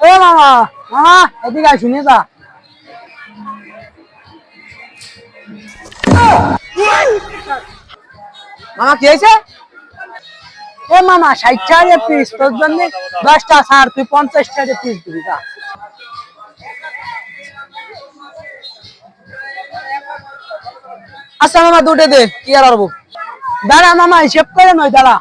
এ মামা মামা এদিকে আয় শুনে যা। মামা কি হয়েছে? এ মামা ৬০ টাকা পিস, তোর জন্য ১০টা ছাড়, তুই ৫০ টাকা পিস দিবি যা। আচ্ছা মামা দুটো দে, কি আর পারবো। দাঁড়া মামা হিসেব করে নয়, দাঁড়া।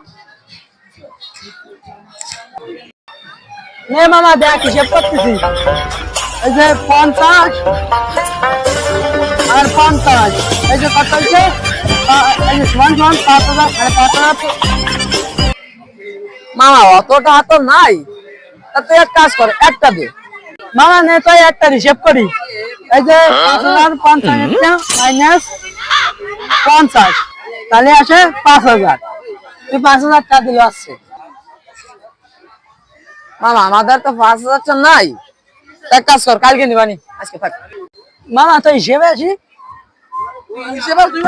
নে মামা দেখ হিসেব করতেছি। এই যে ৫০ আর ৫০, এই যে কত হয়েছে? এই যে সমান সমান ৫,০০০, ৫,৫০০। মামা অতটা তো নাই, তা তুই এক কাজ কর, একটা দে। মামা নে তো একটা হিসেব করি। এই যে ৫,৫০০ মাইনাস ৫০, তাহলে আসে ৫,০০০। তুই ৫,০০০ টাকা দিলে আসছে। মামা আমাদের তো ৫,০০০ নাই, এক কাজ কর, কালকে নিবানি, আজকে থাক। মামা তো হিসেবে আছি। হিসেবে তুই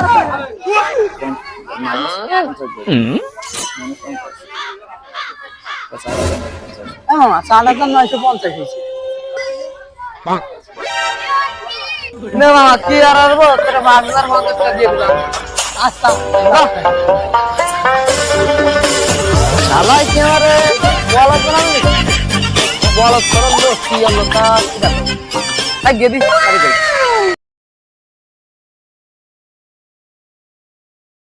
মামা ৪,৯৫০ হয়েছে। নে মামা কি আর পারবো, তোর ৫,০৫০ টাকা দিয়ে দিলাম। আচ্ছা শালাই কি আমারে বলা জানাবি, বলা করার লোক কি হলো তা কি দেখো, তাই গেদি